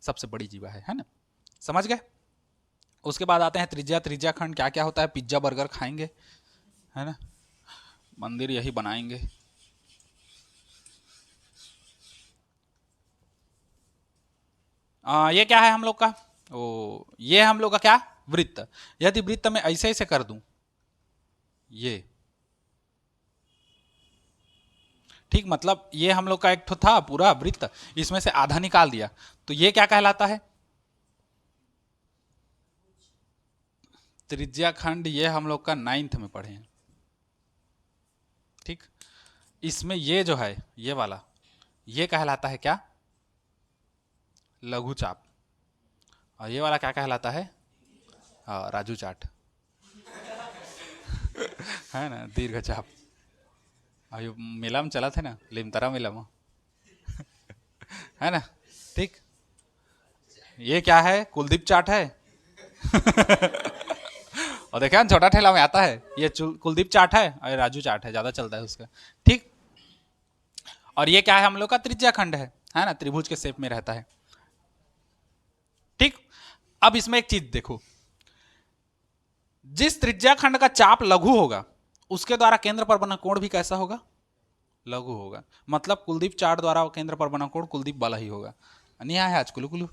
सबसे बड़ी जीवा है ना। समझ गए? उसके बाद आते हैं त्रिज्या। त्रिज्या खंड क्या क्या होता है? पिज्जा बर्गर खाएंगे, है ना, मंदिर यही बनाएंगे। ये क्या है हम लोग का? ये हम लोग का क्या? वृत्त। यदि वृत्त में ऐसे ऐसे कर दूं, ये ठीक, मतलब ये हम लोग का एक तो था पूरा वृत्त, इसमें से आधा निकाल दिया, तो ये क्या कहलाता है? त्रिज्या खंड। ये हम लोग का 9th में पढ़े हैं। ठीक, इसमें ये जो है ये वाला, ये कहलाता है क्या? लघु चाप। और ये वाला क्या कहलाता है? राजू चाट है ना, दीर्घ चाप। अयो मेला में चला थे ना, लिमतरा मेला में, है ना। ठीक, ये क्या है? कुलदीप चाट है और देखा ना, छोटा ठेला में आता है, ये कुलदीप चाट है और राजू चाट है, ज्यादा चलता है उसका। ठीक, और ये क्या है? हम लोग का त्रिज्या खंड है ना, त्रिभुज के शेप में रहता है। ठीक, अब इसमें एक चीज देखो, जिस त्रिज्या खंड का चाप लघु होगा उसके द्वारा केंद्र पर बना कोण भी कैसा होगा? लघु होगा। मतलब कुलदीप चाट द्वारा केंद्र पर बना कोण कुलदीप वाला ही होगा। नहीं आया आज कुलू कुलू?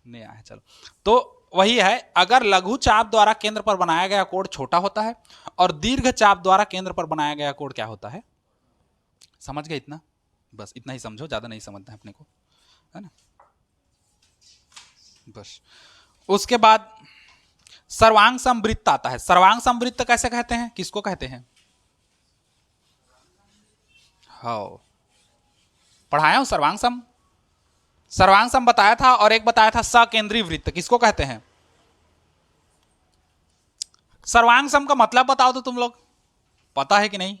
नहीं आया, चलो। तो वही है, अगर लघु चाप द्वारा केंद्र पर बनाया गया कोण छोटा होता है और दीर्घ चाप द्वारा केंद्र पर बनाया गया कोण क्या होता है? समझ गए? इतना, बस इतना ही समझो, ज्यादा नहीं समझना है अपने को, है ना। बस उसके बाद सर्वांग समवृत्त आता है। सर्वांग समवृत्त कैसे कहते हैं? किसको कहते हैं? हाँ, पढ़ाया हूं सर्वांग सम। सर्वांग सम बताया था, और एक बताया था सकेंद्रीय वृत्त। किसको कहते हैं? सर्वांग सम का मतलब बताओ तो तुम लोग, पता है कि नहीं?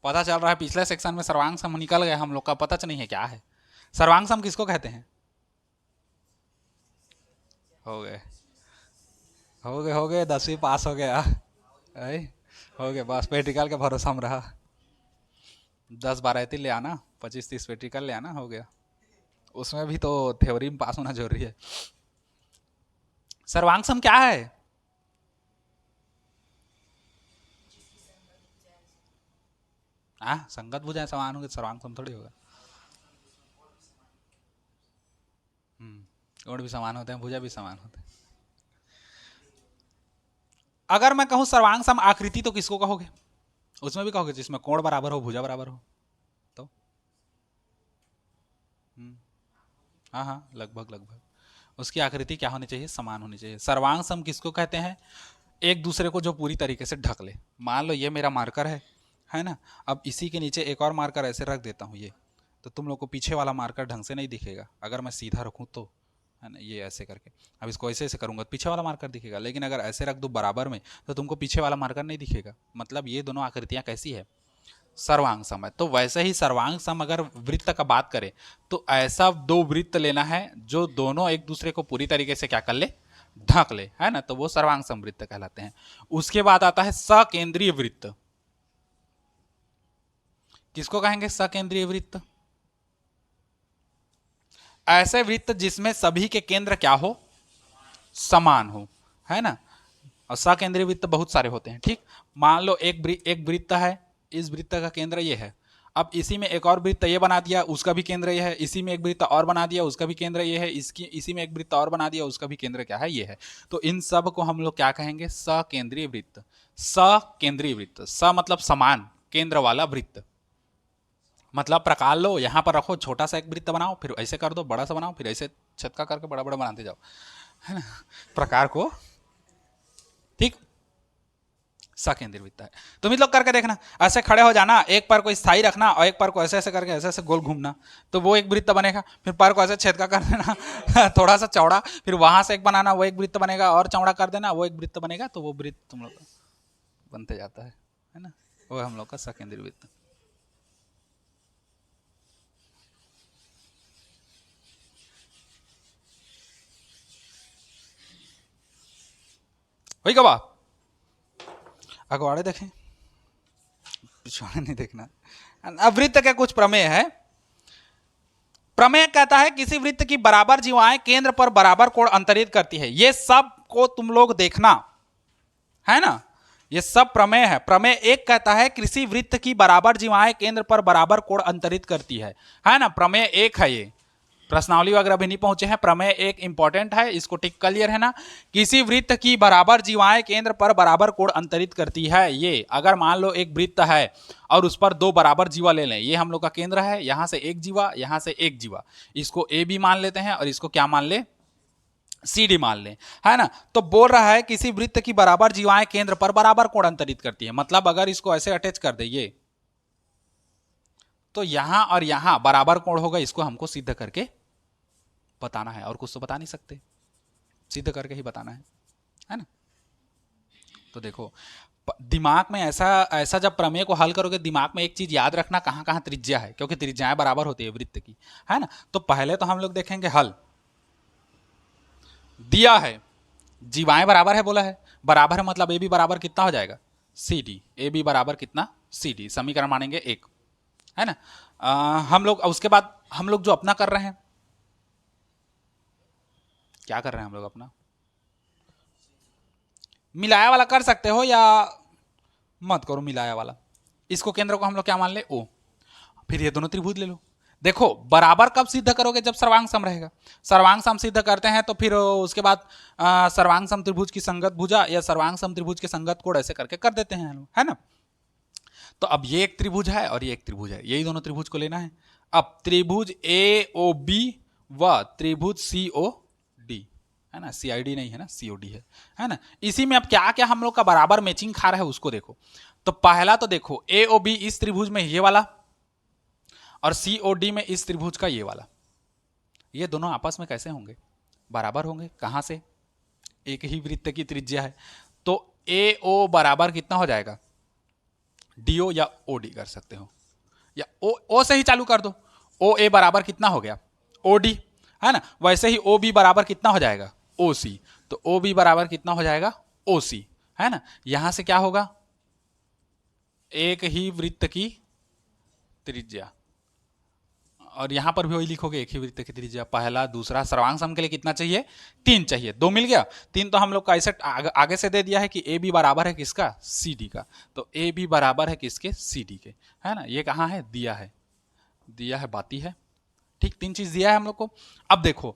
पता चल रहा है पिछले सेक्शन में सर्वांग सम निकल गया हम लोग का, पता नहीं है क्या है। सर्वांग सम किसको कहते हैं? हो गए, हो गए, हो गए, 10वीं पास हो गया, हो गए, बस प्रैक्टिकल के भरोसा में रहा। 10-12 ले आना, 25-30 प्रैक्टिकल ले आना, हो गया। उसमें भी तो थ्योरी में पास होना जरूरी है। सर्वांग सम क्या है? संगत भुजाएं समान होंगे, सर्वांग सम थोड़ी होगा। कोण भी समान होते हैं, भुजा भी समान होते हैं। अगर मैं कहूं सर्वांग सम आकृति तो किसको कहोगे? उसमें भी कहोगे जिसमें कोण बराबर हो, भुजा बराबर हो, तो हाँ हाँ, लगभग लगभग उसकी आकृति क्या होनी चाहिए? समान होनी चाहिए। सर्वांग सम किसको कहते हैं? एक दूसरे को जो पूरी तरीके से ढक ले। मान लो ये मेरा मार्कर है ना, अब इसी के नीचे एक और मार्कर ऐसे रख देता हूँ ये, तो तुम लोग को पीछे वाला मार्कर ढंग से नहीं दिखेगा। अगर मैं सीधा रखूँ तो है ना, ये ऐसे करके। अब इसको ऐसे ऐसे करूंगा तो पीछे वाला मार्कर दिखेगा, लेकिन अगर ऐसे रख दूं बराबर में तो तुमको पीछे वाला मार्कर नहीं दिखेगा। मतलब ये दोनों आकृतियां कैसी है, सर्वांग सम है। तो वैसे ही सर्वांग सम अगर वृत्त का बात करें तो ऐसा दो वृत्त लेना है जो दोनों एक दूसरे को पूरी तरीके से क्या कर ले, ढक ले, है ना, तो वो सर्वांग सम वृत्त कहलाते हैं। उसके बाद आता है सकेंद्रीय वृत्त। किसको कहेंगे सकेंद्रीय वृत्त? ऐसे वृत्त जिसमें सभी के केंद्र क्या हो, समान हो, है ना। और सकेंद्रीय वृत्त बहुत सारे होते हैं, ठीक। मान लो एक वृत्त है, इस वृत्त का केंद्र ये है। अब इसी में एक और वृत्त ये बना दिया, उसका भी केंद्र ये है। इसी में एक वृत्त और बना दिया, उसका भी केंद्र ये है। इसी में एक वृत्त और बना दिया, उसका भी केंद्र क्या है, ये है। तो इन सब को हम लोग क्या कहेंगे, सकेंद्रीय वृत्त। सकेंद्रीय वृत्त, स मतलब समान केंद्र वाला वृत्त। मतलब प्रकार लो, यहां पर रखो, छोटा सा एक वृत्त बनाओ, फिर ऐसे कर दो, बड़ा सा बनाओ, फिर ऐसे छक्का करके बड़ा बड़ा बनाते जाओ, है ना, प्रकार को, ठीक। सकेंद्रीय वृत्त है। तुम लोग करके देखना, ऐसे खड़े हो जाना, एक पैर को स्थायी रखना और एक पैर को ऐसे ऐसे करके ऐसे ऐसे गोल घूमना, तो वो एक वृत्त बनेगा। फिर पैर को ऐसे छेदका कर देना थोड़ा सा चौड़ा, फिर वहां से एक बनाना, वो एक वृत्त बनेगा, और चौड़ा कर देना, वो एक वृत्त बनेगा। तो वो वृत्त तुम लोग बनते जाता है ना, वो हम लोग का सकेंद्रीय वृत्त। वही कब अखबारे देखें, पिछवाड़े नहीं देखना। अब वृत्त के कुछ प्रमेय है। प्रमेय कहता है किसी वृत्त की बराबर जीवाएं केंद्र पर बराबर कोण अंतरित करती है। ये सब को तुम लोग देखना, है ना, ये सब प्रमेय है। प्रमेय एक कहता है किसी वृत्त की बराबर जीवाएं केंद्र पर बराबर कोण अंतरित करती है ना। प्रमेय एक है ये, प्रश्नावली वगैरह भी नहीं पहुंचे हैं। प्रमेय एक इंपॉर्टेंट है, इसको टिक क्लियर है ना। किसी वृत्त की बराबर जीवाएं केंद्र पर बराबर कोण अंतरित करती है। ये अगर मान लो एक वृत्त है और उस पर दो बराबर जीवा ले लें, ये हम लोग का केंद्र है, यहां से एक जीवा, यहां से एक जीवा, इसको ए बी मान लेते हैं और इसको क्या मान ले, सी डी मान लें, है ना। तो बोल रहा है किसी वृत्त की बराबर जीवाएं केंद्र पर बराबर कोण अंतरित करती है। मतलब अगर इसको ऐसे अटैच कर दे ये, तो यहां और यहां बराबर कोण होगा, इसको हमको सिद्ध करके बताना है, और कुछ तो बता नहीं सकते, सिद्ध करके ही बताना है ना। तो देखो दिमाग में ऐसा ऐसा जब प्रमेय को हल करोगे, दिमाग में एक चीज याद रखना, कहां कहां त्रिज्या है, क्योंकि त्रिज्याएं बराबर होती है वृत्त की, है ना। तो पहले तो हम लोग देखेंगे हल। दिया है जीवाएं बराबर है, बोला है बराबर है, मतलब ए बी बराबर कितना हो जाएगा, सी डी। ए बी बराबर कितना, सी डी। समीकरण मानेंगे एक, है ना। हम लोग उसके बाद हम लोग जो अपना कर रहे हैं, क्या कर रहे हैं हम लोग अपना, मिलाया वाला कर सकते हो या मत करो मिलाया वाला। इसको केंद्र को हम लोग क्या मान ले, ओ। फिर ये दोनों त्रिभुज ले लो। देखो बराबर कब सिद्ध करोगे, जब सर्वांग सम रहेगा। सर्वांग सम सिद्ध करते हैं तो फिर उसके बाद सर्वांग सम त्रिभुज की संगत भुजा या सर्वांग सम त्रिभुज के संगत कोण ऐसे करके कर देते हैं, है ना। तो अब ये एक त्रिभुज है और ये एक त्रिभुज है, यही दोनों त्रिभुज को लेना है। अब त्रिभुज ए ओ बी व त्रिभुज सी ओ डी, है ना, सी आई डी नहीं है ना, सी ओ डी है ना। इसी में अब क्या क्या हम लोग का बराबर मैचिंग खा रहा है उसको देखो। तो पहला तो देखो ए ओ बी इस त्रिभुज में ये वाला, और सी ओ डी में इस त्रिभुज का ये वाला, ये दोनों आपस में कैसे होंगे, बराबर होंगे। कहां से, एक ही वृत्त की त्रिज्या है, तो ए ओ बराबर कितना हो जाएगा, डीओ या ओ डी कर सकते हो, या ओ से ही चालू कर दो। ओ ए बराबर कितना हो गया, ओ डी, है ना। वैसे ही ओ बी बराबर कितना हो जाएगा, ओ सी। तो ओ बी बराबर कितना हो जाएगा, ओ सी, है ना। यहां से क्या होगा, एक ही वृत्त की त्रिज्या, और यहां पर भी वही लिखोगे, एक ही वृत्त की त्रिज्या। पहला दूसरा, सर्वांग सम के लिए कितना चाहिए, 3 चाहिए, 2 मिल गया। 3 तो हम लोग का ऐसे आगे से दे दिया है कि ए बी बराबर है किसका, सी डी का। तो ए बी बराबर है किसके, सी डी के, है ना। ये कहां है, दिया है, दिया है, बाती है, ठीक। 3 चीज दिया है हम लोग को। अब देखो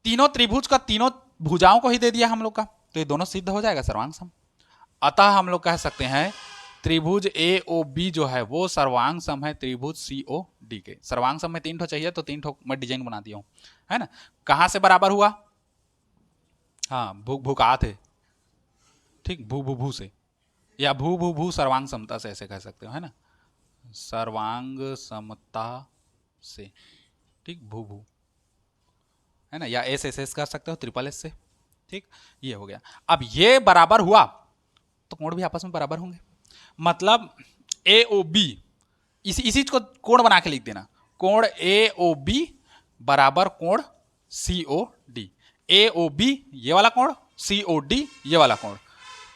तीनों त्रिभुज का तीनों भुजाओं को ही दे दिया हम लोग का, तो ये दोनों सिद्ध हो जाएगा सर्वांग सम। अतः हम लोग कह सकते हैं त्रिभुज ए ओ बी जो है वो सर्वांग सम है त्रिभुज सी ओ डी के। सर्वांग सम में 3 ठो चाहिए तो 3 ठो मैं डिजाइन बना दिया हूं, है ना। कहां से बराबर हुआ, हाँ भू भूका थे, ठीक, भू भू भू से, या भू भू भू सर्वांग समता से ऐसे कह सकते हो, है ना, सर्वांग समता से, ठीक, भू भू, है ना, या एस एस एस कर सकते हो ट्रिपल एस से। ठीक, ये हो गया। अब ये बराबर हुआ तो कोण भी आपस में बराबर होंगे, मतलब ए ओ बी, इसी चीज को कोण बना के लिख देना, कोण ए ओ बी बराबर कोण सी ओ डी। ए ओ बी ये वाला कोण, सी ओ डी ये वाला कोण,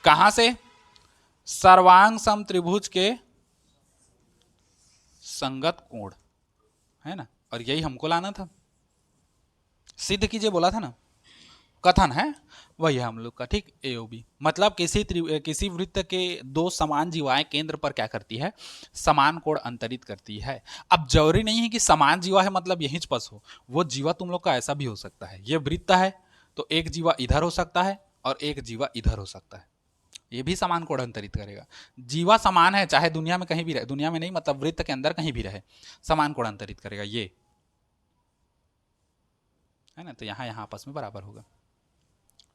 कहां से? सर्वांग सम त्रिभुज के संगत कोण, है ना, और यही हमको लाना था। सिद्ध कीजिए बोला था ना, कथन है वही है हम लोग का। ठीक, ए ओ बी मतलब किसी वृत्त के दो समान जीवाएं केंद्र पर क्या करती है, समान कोण अंतरित करती है। अब जरूरी नहीं है कि समान जीवा है मतलब यहीं पास हो, वो जीवा तुम लोग का ऐसा भी हो सकता है। ये वृत्त है तो एक जीवा इधर हो सकता है और एक जीवा इधर हो सकता है, ये भी समान कोण अंतरित करेगा। जीवा समान है चाहे दुनिया में कहीं भी रहे, दुनिया में नहीं मतलब वृत्त के अंदर कहीं भी रहे, समान कोण अंतरित करेगा ये, है ना, तो यहां आपस में बराबर होगा।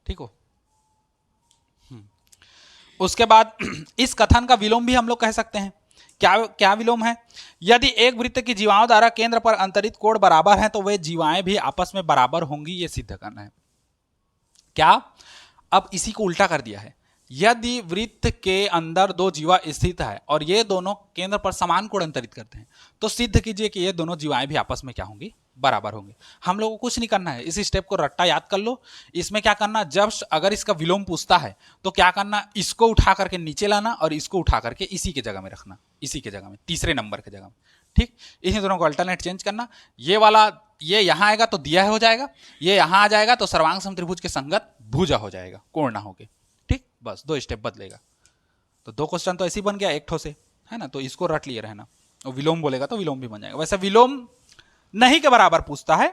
ठीक हो। उसके बाद इस कथन का विलोम भी हम लोग कह सकते हैं। क्या क्या विलोम है? यदि एक वृत्त की जीवाओं द्वारा केंद्र पर अंतरित कोण बराबर है तो वे जीवाएं भी आपस में बराबर होंगी, ये सिद्ध करना है। क्या? अब इसी को उल्टा कर दिया है। यदि वृत्त के अंदर दो जीवा स्थित है और ये दोनों केंद्र पर समान कोण अंतरित करते हैं तो सिद्ध कीजिए कि ये दोनों जीवाएं भी आपस में क्या होंगी, बराबर होंगे। हम लोगों को कुछ नहीं करना है, इस स्टेप को रट्टा याद कर लो। इसमें क्या करना, जब अगर इसका विलोम पूछता है तो क्या करना, इसको उठा करके नीचे लाना और इसको उठा करके इसी के जगह में रखना, इसी के जगह में, तीसरे नंबर के जगह में। ठीक, इन्हीं दोनों को अल्टरनेट चेंज करना। ये वाला ये यहां आएगा तो दिया हो जाएगा, ये यहां आ जाएगा तो सर्वांग समत्रिभुज के संगत भुजा हो जाएगा, कोण ना होके। ठीक, बस दो स्टेप बदलेगा। तो दो क्वेश्चन तो ऐसे ही बन गया एक ठो से, है ना, तो इसको रट लिए रहना। और विलोम बोलेगा तो विलोम भी बन जाएगा। वैसे विलोम नहीं के बराबर पूछता है,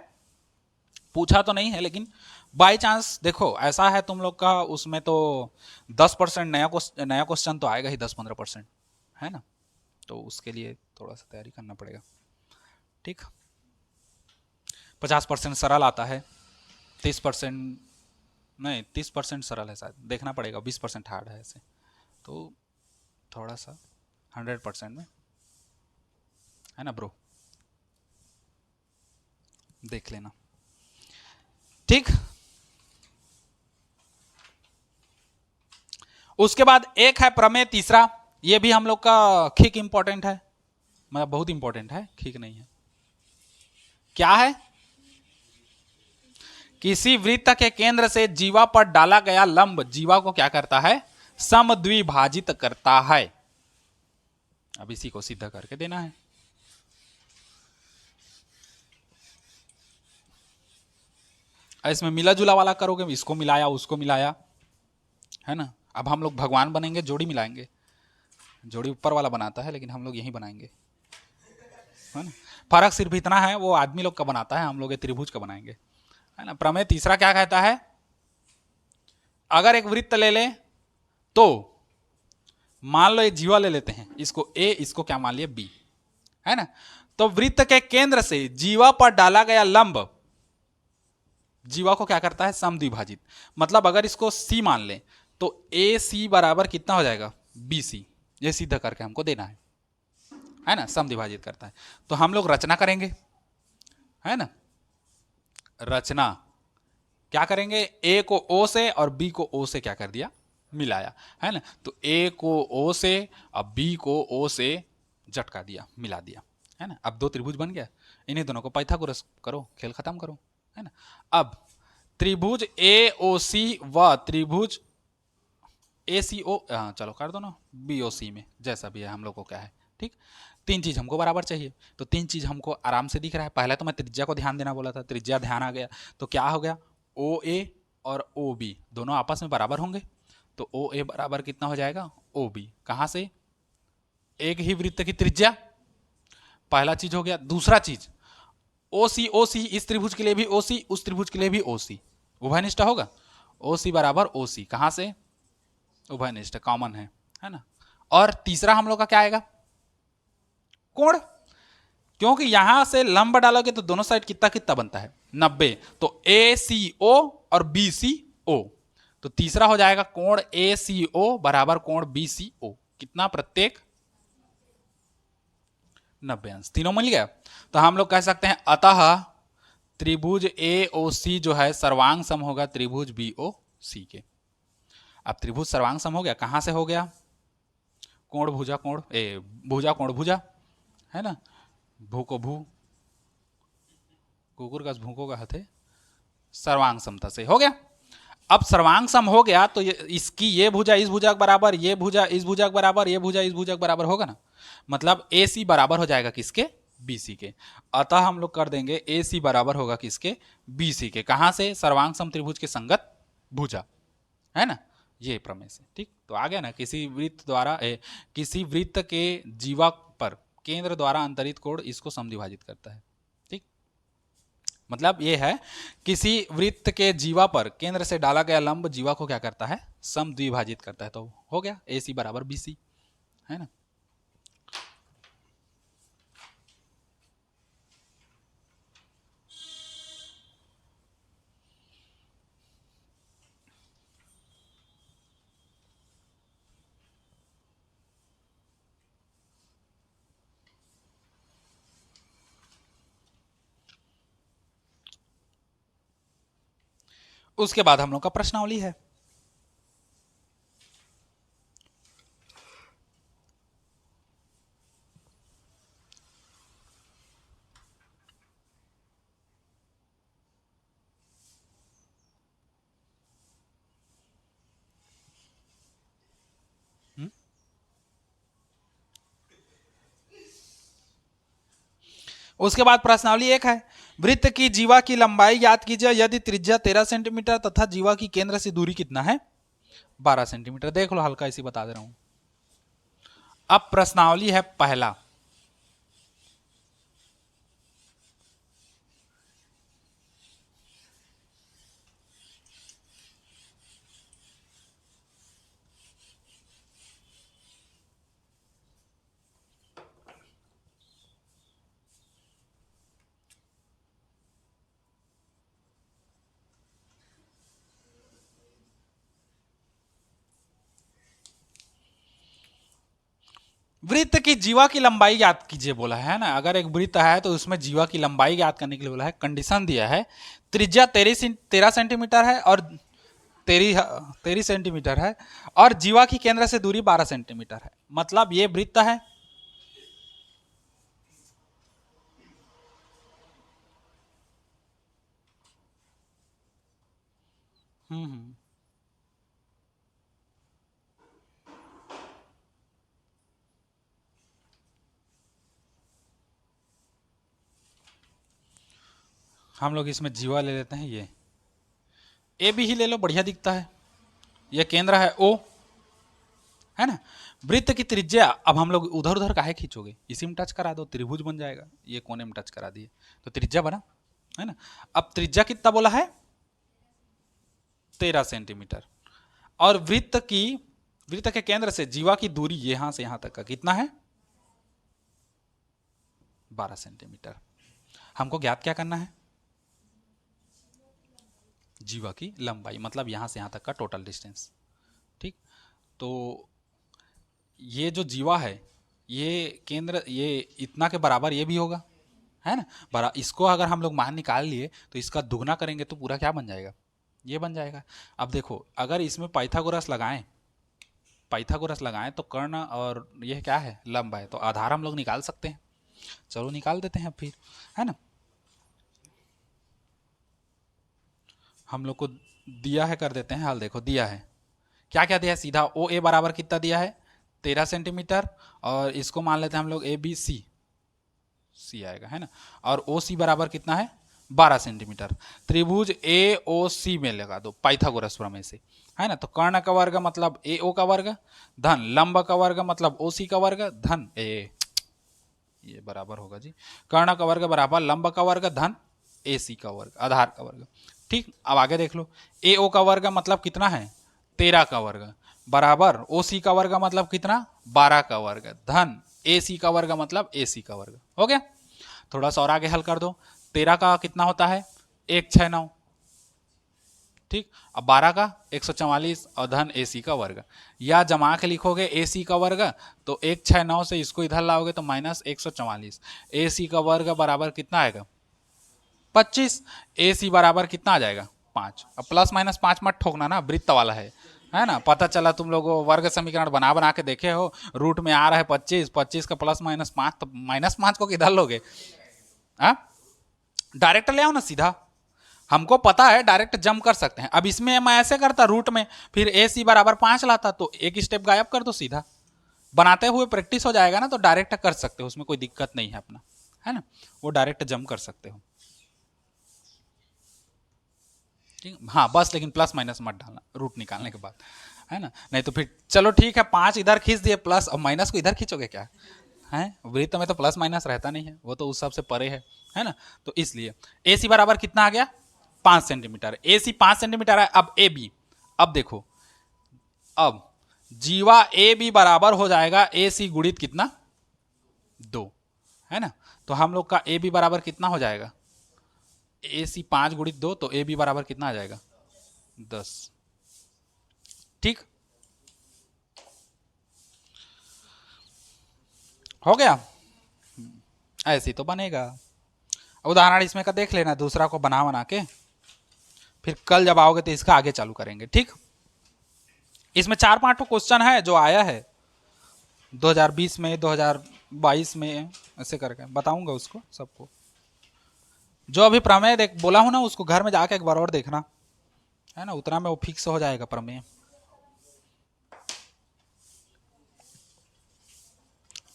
पूछा तो नहीं है लेकिन बाई चांस देखो ऐसा है तुम लोग का, उसमें तो 10% नया क्वेश्चन तो आएगा ही, 10-15%, है ना, तो उसके लिए थोड़ा सा तैयारी करना पड़ेगा। ठीक, 50% सरल आता है, 30% नहीं, 30% सरल है शायद, देखना पड़ेगा, 20% हार्ड है ऐसे, तो थोड़ा सा 100% में, है ना ब्रो, देख लेना। ठीक, उसके बाद एक है प्रमेय तीसरा, ये भी हम लोग का खीक इंपॉर्टेंट है, मतलब बहुत इंपॉर्टेंट है, खीक नहीं है। क्या है? किसी वृत्त के केंद्र से जीवा पर डाला गया लंब जीवा को क्या करता है, समद्विभाजित करता है। अब इसी को सिद्ध करके देना है। इसमें मिला जुला वाला करोगे, इसको मिलाया उसको मिलाया, है ना। अब हम लोग भगवान बनेंगे, जोड़ी मिलाएंगे, जोड़ी ऊपर वाला बनाता है लेकिन हम लोग यही बनाएंगे, है ना। फर्क सिर्फ इतना है, वो आदमी लोग का बनाता है, हम लोग ये त्रिभुज का बनाएंगे, है ना। प्रमेय तीसरा क्या कहता है, अगर एक वृत्त ले ले तो मान लो एक जीवा ले लेते हैं, इसको ए, इसको क्या मान लिया बी, है ना। तो वृत्त के केंद्र से जीवा पर डाला गया लंब जीवा को क्या करता है, समद्विभाजित। मतलब अगर इसको सी मान ले तो ए सी बराबर कितना हो जाएगा, बी सी। ये सिद्ध करके हमको देना है ना, समद्विभाजित करता है। तो हम लोग रचना करेंगे, है ना, रचना क्या करेंगे, ए को ओ से और बी को ओ से क्या कर दिया, मिलाया, है ना। तो ए को ओ से और बी को ओ से झटका दिया, मिला दिया, है ना। अब दो त्रिभुज बन गया, इन्हीं दोनों को पाइथागोरस करो, खेल खत्म करो, है ना। अब त्रिभुज ए ओ सी व त्रिभुज ए सी ओ, चलो कर दो ना, बी ओ सी में जैसा भी है हम लोग को क्या है। ठीक, तीन चीज हमको बराबर चाहिए, तो तीन चीज हमको आराम से दिख रहा है। पहले तो मैं त्रिज्या को ध्यान देना बोला था, त्रिज्या ध्यान आ गया, तो क्या हो गया, ओ ए और ओ बी दोनों आपस में बराबर होंगे। तो ओ ए बराबर कितना हो जाएगा, ओ बी, कहां से, एक ही वृत्त की त्रिज्या, पहला चीज हो गया। दूसरा चीज ओ सी इस त्रिभुज के लिए भी ओ सी, उस त्रिभुज के लिए भी ओ सी, उभयनिष्ठ होगा। ओ सी बराबर ओ सी, कहां से, उभयनिष्ठ, कॉमन है ना। और तीसरा हम लोग का क्या आएगा, कोण, क्योंकि यहां से लंब डालोगे तो दोनों साइड कितना कितना बनता है, 90। तो ए सी ओ और बी सी ओ, तो तीसरा हो जाएगा कोण ए सी ओ बराबर कोण बी सी ओ, कितना, प्रत्येक 90 अंश, तीनों मिल गया। तो हम लोग कह सकते हैं अतः त्रिभुज ए ओ सी जो है सर्वांग सम होगा त्रिभुज बी ओ सी के। अब त्रिभुज सर्वांग सम हो गया, कहां से हो गया? कोण भुजा कोण, भुजा कोण भुजा, है ना, भू को भू, कुकुर का भूको का हथे, सर्वांग समता से हो गया। अब सर्वांग सम हो गया तो इसकी ये भुजा इस भुजा के बराबर, ये भुजा इस भुजा के बराबर, ये भुजा इस भुजा के बराबर होगा ना, मतलब ए सी बराबर हो जाएगा किसके? बी सी के। अतः हम लोग कर देंगे ए सी बराबर होगा किसके? बी सी के। कहां से? सर्वांग सम त्रिभुज के संगत भुजा, है ना, ये प्रमेय से। ठीक, तो आ गया ना, किसी वृत्त द्वारा किसी वृत्त के जीवा पर केंद्र द्वारा अंतरित कोण इसको समद्विभाजित करता है। ठीक, मतलब ये है किसी वृत्त के जीवा पर केंद्र से डाला गया लंब जीवा को क्या करता है? समद्विभाजित करता है। तो हो गया ए सी बराबर बी सी, है ना। उसके बाद हम लोग का प्रश्नावली है। उसके बाद प्रश्नावली एक है, वृत्त की जीवा की लंबाई ज्ञात कीजिए यदि त्रिज्या 13 सेंटीमीटर तथा जीवा की केंद्र से दूरी कितना है? 12 सेंटीमीटर। देख लो, हल्का इसी बता दे रहा हूं। अब प्रश्नावली है पहला, वृत्त की जीवा की लंबाई ज्ञात कीजिए बोला है ना। अगर एक वृत्त है तो उसमें जीवा की लंबाई ज्ञात करने के लिए बोला है। कंडीशन दिया है त्रिज्या 13 सेंटीमीटर है और 13 सेंटीमीटर है और जीवा की केंद्र से दूरी 12 सेंटीमीटर है। मतलब ये वृत्त है, हम लोग इसमें जीवा ले लेते हैं। ये ए बी ही ले लो, बढ़िया दिखता है। ये केंद्र है ओ, है ना। वृत्त की त्रिज्या, अब हम लोग उधर उधर काहे खींचोगे, इसी में टच करा दो, त्रिभुज बन जाएगा। ये कोने में टच करा दिए तो त्रिज्या बना, है ना। अब त्रिज्या कितना बोला है? 13 सेंटीमीटर। और वृत्त के केंद्र से जीवा की दूरी यहां से यहां तक का कितना है? 12 सेंटीमीटर। हमको ज्ञात क्या करना है? जीवा की लंबाई, मतलब यहां से यहां तक का टोटल डिस्टेंस। ठीक, तो ये जो जीवा है ये केंद्र ये इतना के बराबर ये भी होगा, है ना। इसको अगर हम लोग मान निकाल लिए तो इसका दुगना करेंगे तो पूरा क्या बन जाएगा? ये बन जाएगा। अब देखो, अगर इसमें पाइथागोरस लगाएं तो कर्ण और यह क्या है? लंब है, तो आधार हम लोग निकाल सकते हैं। चलो निकाल देते हैं अब फिर, है ना। हम लोग को दिया है, कर देते हैं हल। देखो दिया है, क्या क्या दिया है? सीधा ओ ए बराबर कितना दिया है? 13 सेंटीमीटर। और इसको मान लेते हैं हम लोग ए बी सी, सी आएगा, है ना। और ओ सी बराबर कितना है? 12 सेंटीमीटर। त्रिभुज ए ओ सी में लगा दो पाइथागोरस प्रमेय से, है ना। तो कर्ण का वर्ग मतलब ए ओ का वर्ग धन लंब का वर्ग मतलब ओ सी का वर्ग धन ये बराबर होगा जी, कर्ण का वर्ग बराबर लंब का वर्ग धन ए सी का वर्ग, आधार का वर्ग। ठीक, अब आगे देख लो, ए ओ का वर्ग मतलब कितना है? 13 का वर्ग बराबर ओ सी का वर्ग मतलब कितना? 12 का वर्ग धन ए सी का वर्ग मतलब ए सी का वर्ग। हो गया। थोड़ा सा और आगे हल कर दो। 13 का कितना होता है? 169। ठीक, अब 12 का 144 और धन ए सी का वर्ग, या जमा के लिखोगे ए सी का वर्ग तो 169 से इसको इधर लाओगे तो -144। ए सी का वर्ग बराबर कितना आएगा? 25। ए सी बराबर कितना आ जाएगा 5। अब प्लस माइनस 5 मत ठोकना ना, वृत्त वाला है ना। पता चला तुम लोग वर्ग समीकरण बना बना के देखे हो, रूट में आ रहा है 25, 25 का प्लस माइनस 5, तो माइनस 5 को किधर लोगे? डायरेक्ट ले आओ ना सीधा, हमको पता है डायरेक्ट जम कर सकते हैं। अब इसमें मैं ऐसे करता रूट में, फिर ए सी बराबर 5 लाता, तो एक स्टेप गायब कर दो, सीधा बनाते हुए प्रैक्टिस हो जाएगा ना, तो डायरेक्ट कर सकते हो, उसमें कोई दिक्कत नहीं है अपना, है ना, वो डायरेक्ट जम कर सकते हो। ठीक, हाँ बस, लेकिन प्लस माइनस मत डालना रूट निकालने के बाद, है ना, नहीं तो फिर चलो ठीक है 5 इधर खींच दिए प्लस, और माइनस को इधर खींचोगे क्या? है वृत्त में तो प्लस माइनस रहता नहीं है, वो तो उस सबसे परे है ना। तो इसलिए ए सी बराबर कितना आ गया 5 सेंटीमीटर, ए सी 5 सेंटीमीटर है। अब ए बी, अब देखो, अब जीवा ए बी बराबर हो जाएगा ए सी गुणित कितना 2, है ना। तो हम लोग का ए बी बराबर कितना हो जाएगा, ए सी 5 गुणित 2, तो ए बी बराबर कितना आ जाएगा 10। ठीक हो गया, ऐसे ही तो बनेगा। उदाहरण इसमें का देख लेना, दूसरा को बना बना के, फिर कल जब आओगे तो इसका आगे चालू करेंगे। ठीक, इसमें 4-5 क्वेश्चन है जो आया है 2020 में, 2022 में, ऐसे करके बताऊंगा उसको सबको। जो अभी प्रमेय देख बोला हूं ना, उसको घर में जाके एक बार और देखना, है ना, उतना में वो फिक्स हो जाएगा प्रमेय।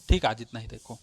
ठीक, आज इतना ही देखो।